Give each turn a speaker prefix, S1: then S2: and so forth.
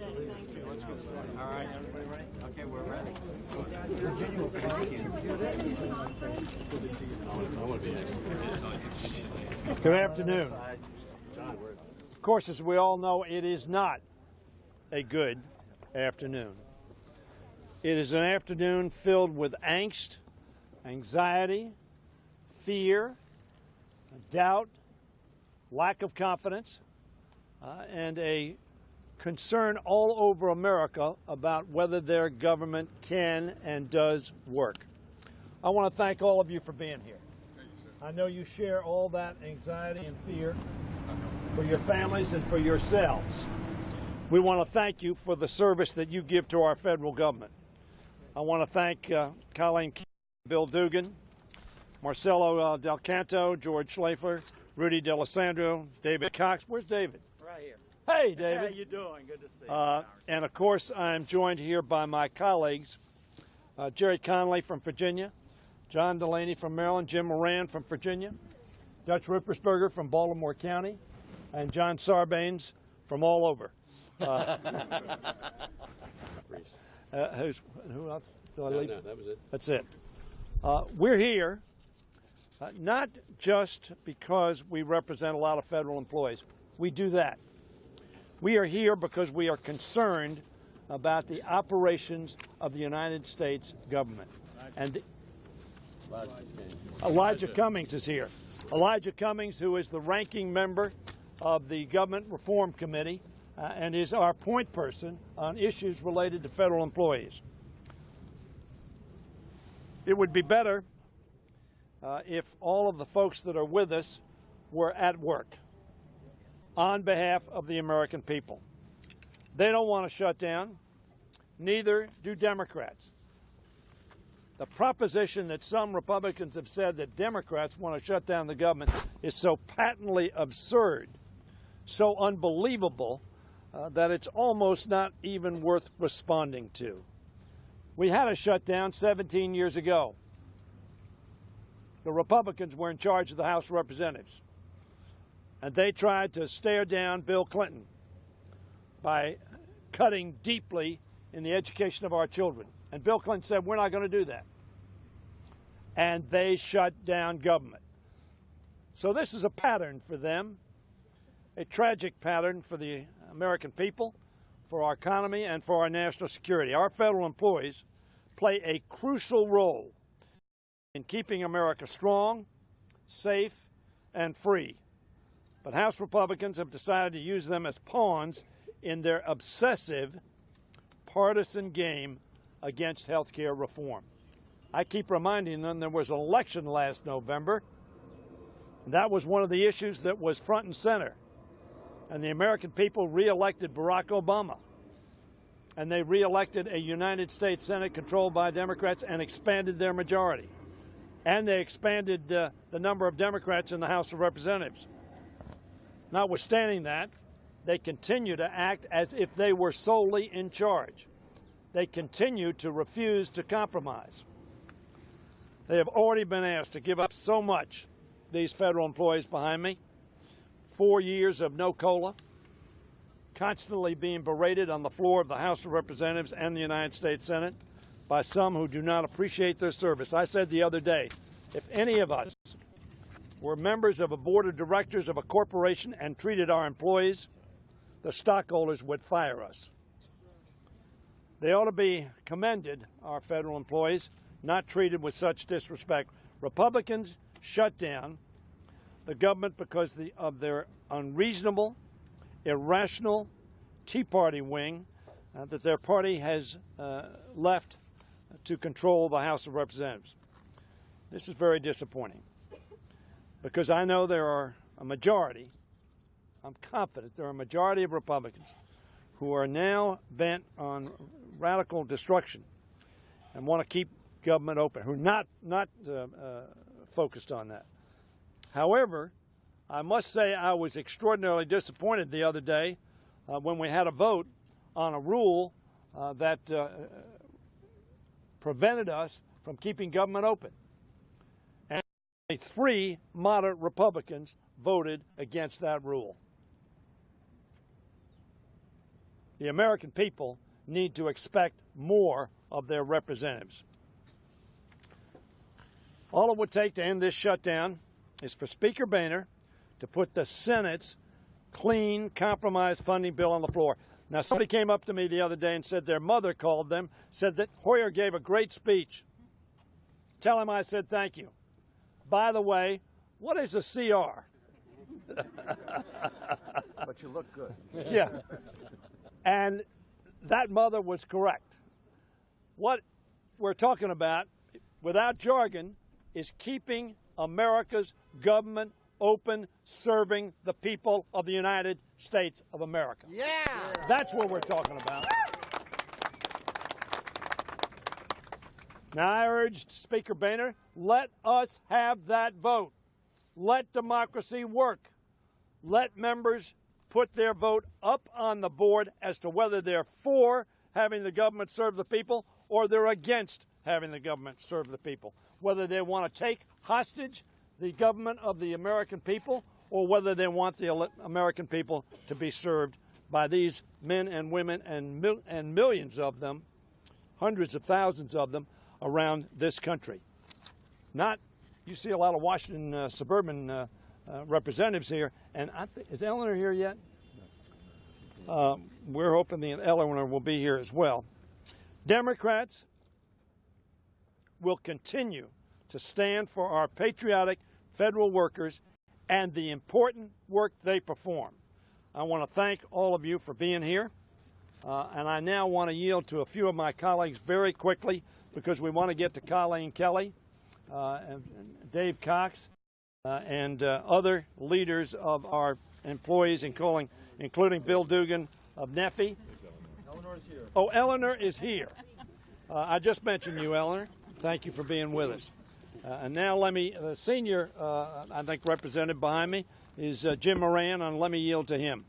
S1: All right, everybody ready? Okay, we're ready.
S2: Good afternoon. Of course, as we all know, it is not a good afternoon. It is an afternoon filled with angst, anxiety, fear, doubt, lack of confidence, and a concern all over America about whether their government can and does work. I want to thank all of you for being here. I know you share all that anxiety and fear for your families and for yourselves. We want to thank you for the service that you give to our federal government. I want to thank Colleen, Bill Dougan, Marcello Del Campo, George Schaffler, Rudy D'Alessandro, David Cox. Where's David?
S1: Right here.
S2: Hey, David.
S1: How you doing? Good to see you.
S2: And, of course, I'm joined here by my colleagues, Gerry Connolly from Virginia, John Delaney from Maryland, Jim Moran from Virginia, Dutch Ruppersberger from Baltimore County, and John Sarbanes from all over. Who else? Did I leave?
S3: No, that was it.
S2: That's it. We're here not just because we represent a lot of federal employees. We do that. We are here because we are concerned about the operations of the United States government. And Elijah Cummings is here. Elijah Cummings, who is the ranking member of the Government Reform Committee and is our point person on issues related to federal employees. It would be better if all of the folks that are with us were at work on behalf of the American people. They don't want to shut down. Neither do Democrats. The proposition that some Republicans have said that Democrats want to shut down the government is so patently absurd, so unbelievable, that it's almost not even worth responding to. We had a shutdown 17 years ago. The Republicans were in charge of the House of Representatives, and they tried to stare down Bill Clinton by cutting deeply in the education of our children. And Bill Clinton said, we're not going to do that. And they shut down government. So this is a pattern for them, a tragic pattern for the American people, for our economy, and for our national security. Our federal employees play a crucial role in keeping America strong, safe, and free. But House Republicans have decided to use them as pawns in their obsessive partisan game against health care reform. I keep reminding them there was an election last November. That was one of the issues that was front and center. And the American people re-elected Barack Obama. And they re-elected a United States Senate controlled by Democrats and expanded their majority. And they expanded the number of Democrats in the House of Representatives. Notwithstanding that, they continue to act as if they were solely in charge. They continue to refuse to compromise. They have already been asked to give up so much, these federal employees behind me. 4 years of no COLA, constantly being berated on the floor of the House of Representatives and the United States Senate by some who do not appreciate their service. I said the other day, if any of us were members of a board of directors of a corporation and treated our employees, the stockholders would fire us. They ought to be commended, our federal employees, not treated with such disrespect. Republicans shut down the government because of their unreasonable, irrational Tea Party wing that their party has left to control the House of Representatives. This is very disappointing because I know there are a majority, I'm confident there are a majority of Republicans who are now bent on radical destruction and want to keep government open, who are not focused on that. However, I must say I was extraordinarily disappointed the other day when we had a vote on a rule that prevented us from keeping government open. And 3 moderate Republicans voted against that rule. the American people need to expect more of their representatives. All it would take to end this shutdown is for Speaker Boehner to put the Senate's clean compromise funding bill on the floor. Now, somebody came up to me the other day and said their mother called them, said that Hoyer gave a great speech. Tell him I said thank you. By the way, what is a CR?
S1: But you look good.
S2: Yeah. And that mother was correct. What we're talking about, without jargon, is keeping America's government open, serving the people of the United States of America.
S3: Yeah!
S2: That's what we're talking about. Now, I urge Speaker Boehner, let us have that vote. Let democracy work. Let members put their vote up on the board as to whether they're for having the government serve the people or they're against having the government serve the people. Whether they want to take hostage the government of the American people or whether they want the American people to be served by these men and women and millions of them, hundreds of thousands of them, around this country. You see a lot of Washington suburban representatives here, and is Eleanor here yet? We're hoping that Eleanor will be here as well. Democrats will continue to stand for our patriotic federal workers and the important work they perform. I want to thank all of you for being here, and I now want to yield to a few of my colleagues very quickly because we want to get to Colleen Kelley and Dave Cox and other leaders of our employees, including Bill Dougan of NEFI.
S1: Eleanor's here.
S2: Oh, Eleanor is here. I just mentioned you, Eleanor. Thank you for being with us. And now the senior, I think, representative behind me is Jim Moran, and let me yield to him.